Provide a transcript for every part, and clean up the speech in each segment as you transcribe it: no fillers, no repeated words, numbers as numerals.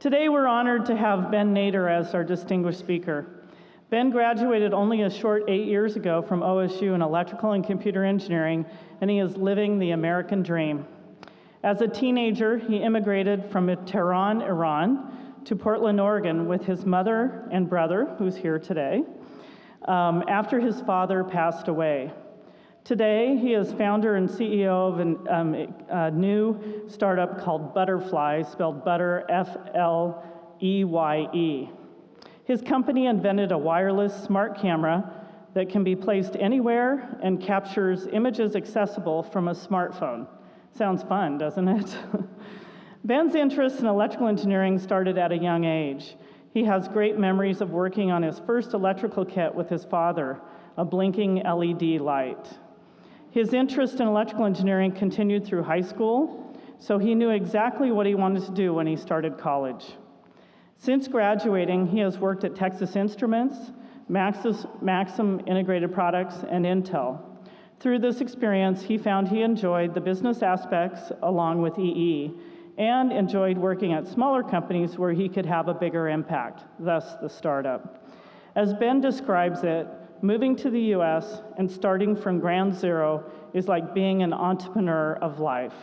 Today we're honored to have Ben Nader as our distinguished speaker. Ben graduated only a short 8 years ago from OSU in electrical and computer engineering, and he is living the American dream. As a teenager, he immigrated from Tehran, Iran, to Portland, Oregon with his mother and brother, who's here today, after his father passed away. Today, he is founder and CEO of a new startup called Butterflye, spelled Butter, F-L-E-Y-E. His company invented a wireless smart camera that can be placed anywhere and captures images accessible from a smartphone. Sounds fun, doesn't it? Ben's interest in electrical engineering started at a young age. He has great memories of working on his first electrical kit with his father, a blinking LED light. His interest in electrical engineering continued through high school, so he knew exactly what he wanted to do when he started college. Since graduating, he has worked at Texas Instruments, Maxim Integrated Products, and Intel. Through this experience, he found he enjoyed the business aspects along with EE, and enjoyed working at smaller companies where he could have a bigger impact, thus the startup. As Ben describes it, moving to the US and starting from ground zero is like being an entrepreneur of life.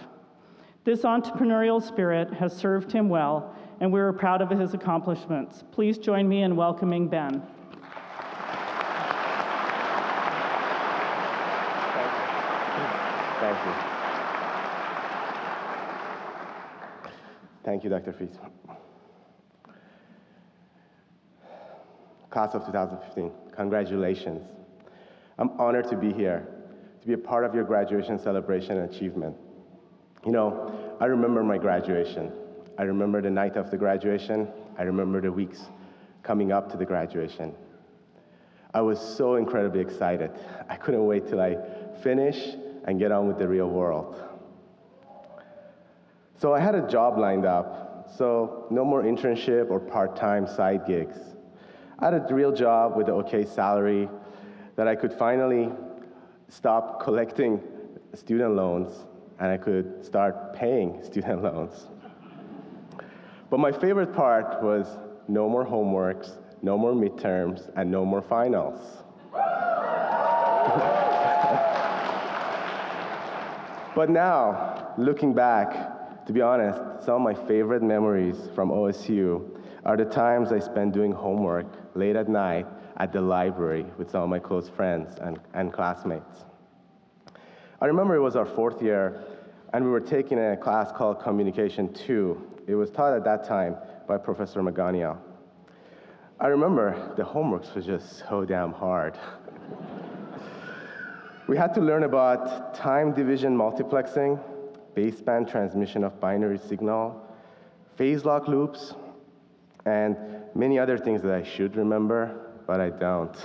This entrepreneurial spirit has served him well, and we're proud of his accomplishments. Please join me in welcoming Ben. Thank you. Thank you, Dr. Fries. Class of 2015, congratulations. I'm honored to be here, to be a part of your graduation celebration and achievement. You know, I remember my graduation. I remember the night of the graduation. I remember the weeks coming up to the graduation. I was so incredibly excited. I couldn't wait till I finish and get on with the real world. So I had a job lined up, so no more internship or part-time side gigs. I had a real job with an okay salary that I could finally stop collecting student loans and I could start paying student loans. But my favorite part was no more homeworks, no more midterms, and no more finals. But now, looking back, to be honest, some of my favorite memories from OSU are the times I spent doing homework late at night at the library with some of my close friends and classmates. I remember it was our 4th year, and we were taking a class called Communication 2. It was taught at that time by Professor Magania. I remember the homeworks was just so damn hard. We had to learn about time division multiplexing, baseband transmission of binary signal, phase lock loops, and many other things that I should remember, but I don't.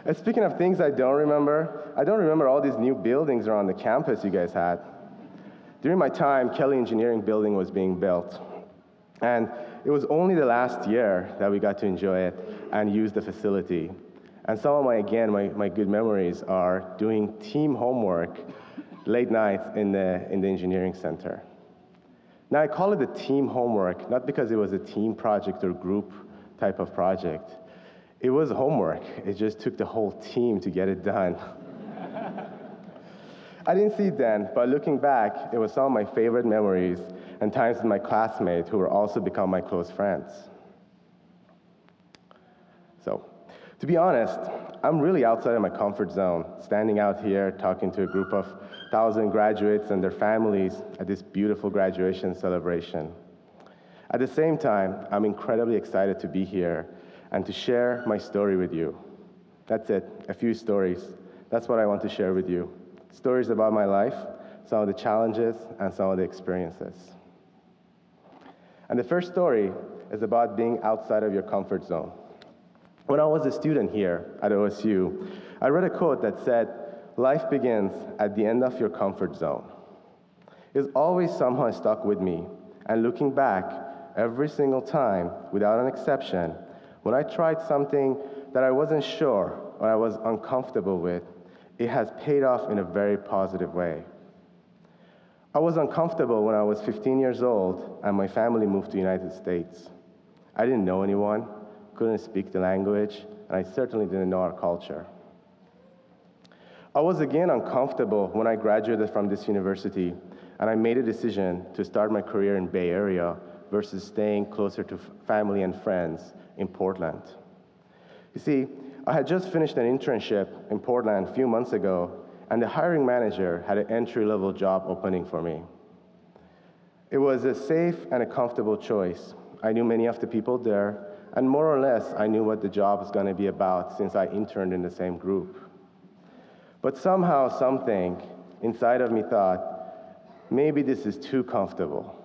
And speaking of things I don't remember all these new buildings around the campus you guys had. During my time, Kelly Engineering Building was being built. And it was only the last year that we got to enjoy it and use the facility. And some of my good memories are doing team homework late nights in the engineering center. Now I call it a team homework, not because it was a team project or group type of project. It was homework. It just took the whole team to get it done. I didn't see it then, but looking back, it was some of my favorite memories and times with my classmates who were also become my close friends. So, to be honest, I'm really outside of my comfort zone, standing out here talking to a group of 1,000 graduates and their families at this beautiful graduation celebration. At the same time, I'm incredibly excited to be here and to share my story with you. That's it, a few stories. That's what I want to share with you. Stories about my life, some of the challenges, and some of the experiences. And the first story is about being outside of your comfort zone. When I was a student here at OSU, I read a quote that said, "Life begins at the end of your comfort zone." It's always somehow stuck with me, and looking back, every single time, without an exception, when I tried something that I wasn't sure or I was uncomfortable with, it has paid off in a very positive way. I was uncomfortable when I was 15 years old and my family moved to the United States. I didn't know anyone, couldn't speak the language, and I certainly didn't know our culture. I was again uncomfortable when I graduated from this university and I made a decision to start my career in Bay Area versus staying closer to family and friends in Portland. You see, I had just finished an internship in Portland a few months ago, and the hiring manager had an entry-level job opening for me. It was a safe and a comfortable choice. I knew many of the people there, and more or less, I knew what the job was going to be about since I interned in the same group. But somehow, something inside of me thought, maybe this is too comfortable.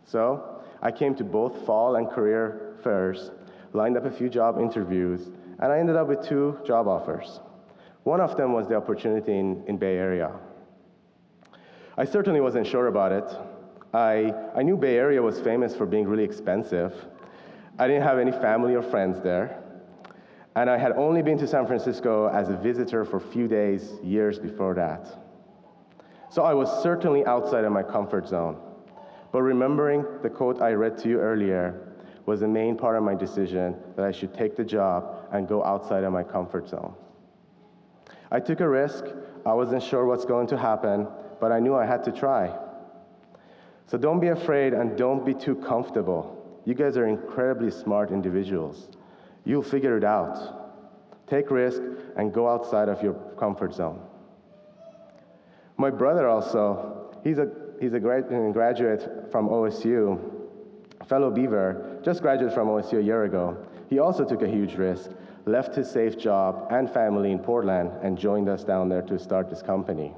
So I came to both fall and career fairs, lined up a few job interviews, and I ended up with 2 job offers. One of them was the opportunity in Bay Area. I certainly wasn't sure about it. I knew Bay Area was famous for being really expensive. I didn't have any family or friends there. And I had only been to San Francisco as a visitor for a few days, years before that. So I was certainly outside of my comfort zone. But remembering the quote I read to you earlier was the main part of my decision that I should take the job and go outside of my comfort zone. I took a risk. I wasn't sure what's going to happen, but I knew I had to try. So don't be afraid and don't be too comfortable. You guys are incredibly smart individuals. You'll figure it out. Take risk and go outside of your comfort zone. My brother also, he's a graduate from OSU, fellow Beaver, just graduated from OSU a year ago. He also took a huge risk, left his safe job and family in Portland and joined us down there to start this company.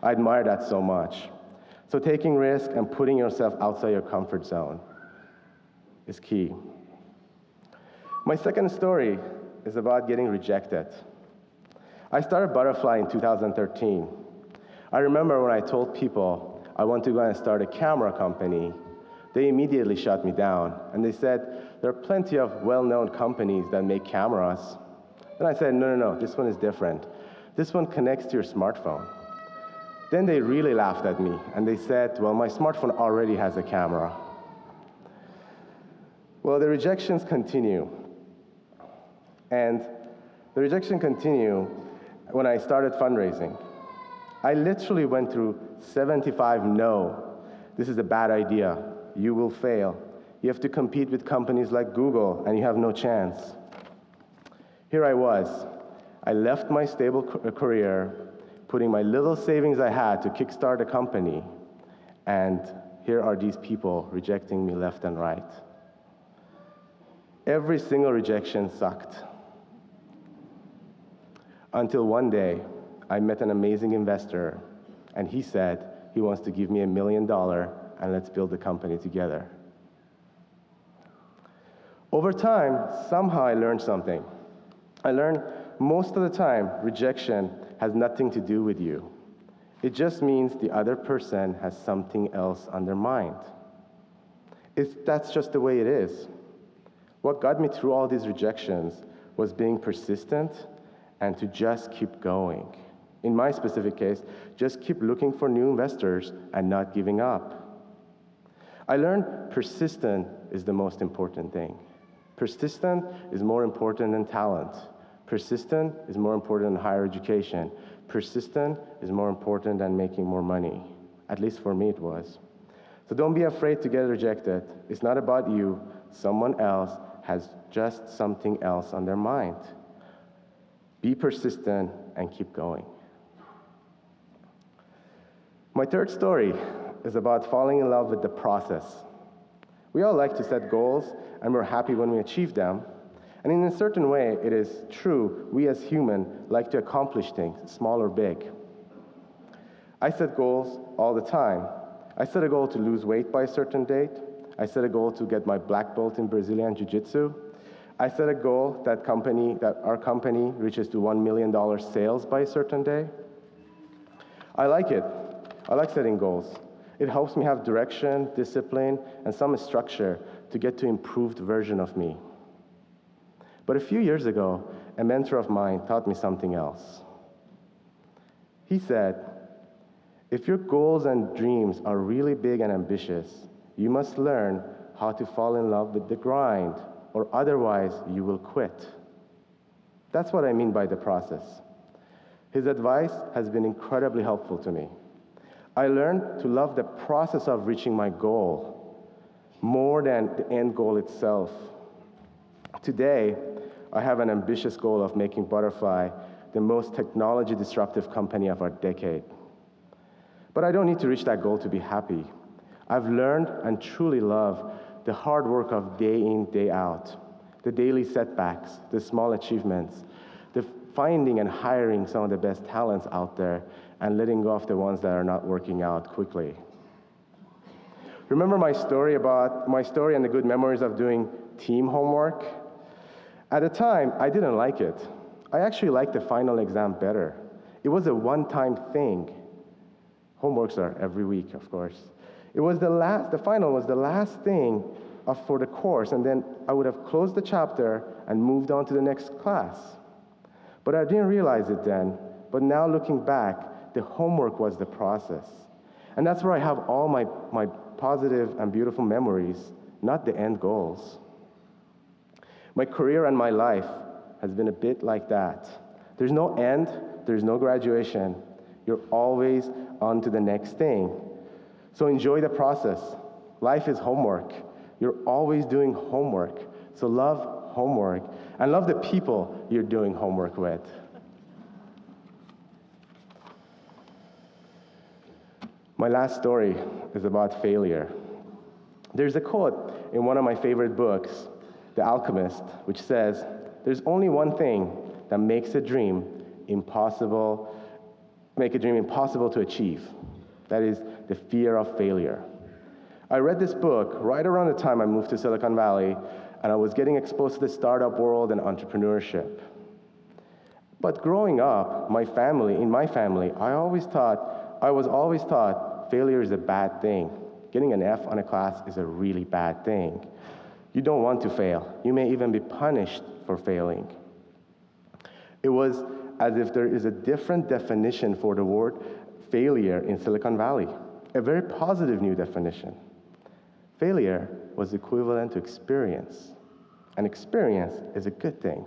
I admire that so much. So taking risk and putting yourself outside your comfort zone is key. My second story is about getting rejected. I started Butterflye in 2013. I remember when I told people I want to go and start a camera company, they immediately shut me down, and they said, there are plenty of well-known companies that make cameras. Then I said, no, this one is different. This one connects to your smartphone. Then they really laughed at me, and they said, well, my smartphone already has a camera. Well, the rejections continue. And the rejection continued when I started fundraising. I literally went through 75 no. This is a bad idea. You will fail. You have to compete with companies like Google, and you have no chance. Here I was. I left my stable career, putting my little savings I had to kickstart a company, and here are these people rejecting me left and right. Every single rejection sucked. Until one day, I met an amazing investor, and he said he wants to give me $1 million, and let's build the company together. Over time, somehow I learned something. I learned most of the time, rejection has nothing to do with you. It just means the other person has something else on their mind. That's just the way it is. What got me through all these rejections was being persistent and to just keep going. In my specific case, just keep looking for new investors and not giving up. I learned persistent is the most important thing. Persistent is more important than talent. Persistent is more important than higher education. Persistent is more important than making more money. At least for me it was. So don't be afraid to get rejected. It's not about you. Someone else has just something else on their mind. Be persistent and keep going. My third story is about falling in love with the process. We all like to set goals, and we're happy when we achieve them. And in a certain way, it is true, we as humans like to accomplish things, small or big. I set goals all the time. I set a goal to lose weight by a certain date. I set a goal to get my black belt in Brazilian Jiu-Jitsu. I set a goal that our company reaches to $1 million sales by a certain day. I like it. I like setting goals. It helps me have direction, discipline, and some structure to get to improved version of me. But a few years ago, a mentor of mine taught me something else. He said, If your goals and dreams are really big and ambitious, you must learn how to fall in love with the grind, or otherwise you will quit. That's what I mean by the process. His advice has been incredibly helpful to me. I learned to love the process of reaching my goal more than the end goal itself. Today, I have an ambitious goal of making Butterflye the most technology disruptive company of our decade. But I don't need to reach that goal to be happy. I've learned and truly love the hard work of day in, day out, the daily setbacks, the small achievements, the finding and hiring some of the best talents out there and letting go of the ones that are not working out quickly. Remember my story and the good memories of doing team homework? At the time, I didn't like it. I actually liked the final exam better. It was a one-time thing. Homeworks are every week, of course. The final was the last thing for the course, and then I would have closed the chapter and moved on to the next class. But I didn't realize it then, but now looking back, the homework was the process. And that's where I have all my positive and beautiful memories, not the end goals. My career and my life has been a bit like that. There's no end, there's no graduation. You're always on to the next thing. So enjoy the process. Life is homework. You're always doing homework. So love homework and love the people you're doing homework with. My last story is about failure. There's a quote in one of my favorite books, The Alchemist, which says, "There's only one thing that makes a dream impossible to achieve. That is the fear of failure." I read this book right around the time I moved to Silicon Valley, and I was getting exposed to the startup world and entrepreneurship. But growing up, in my family, I was always taught failure is a bad thing. Getting an F on a class is a really bad thing. You don't want to fail. You may even be punished for failing. It was as if there is a different definition for the word failure in Silicon Valley, a very positive new definition. Failure was equivalent to experience, and experience is a good thing.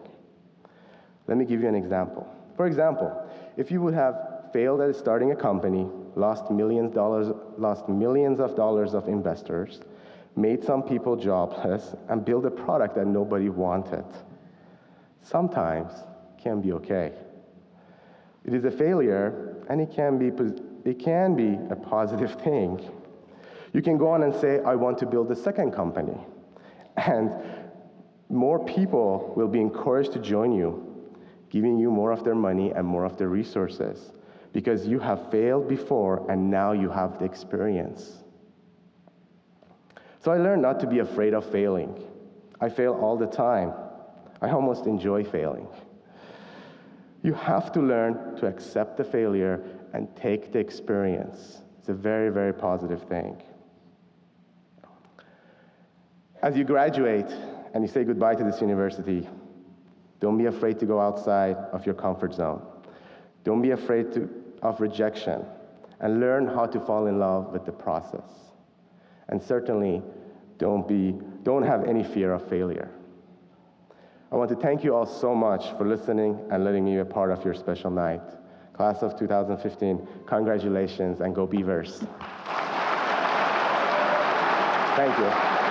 Let me give you an example. For example, if you would have failed at starting a company, lost millions of dollars of investors, made some people jobless, and built a product that nobody wanted, sometimes it can be okay. It is a failure, and it can be a positive thing. You can go on and say, I want to build a second company, and more people will be encouraged to join you, giving you more of their money and more of their resources, because you have failed before, and now you have the experience. So I learned not to be afraid of failing. I fail all the time. I almost enjoy failing. You have to learn to accept the failure and take the experience. It's a very, very positive thing. As you graduate and you say goodbye to this university, don't be afraid to go outside of your comfort zone. Don't be afraid of rejection, and learn how to fall in love with the process. And certainly, don't have any fear of failure. I want to thank you all so much for listening and letting me be a part of your special night. Class of 2015, congratulations, and go Beavers. Thank you.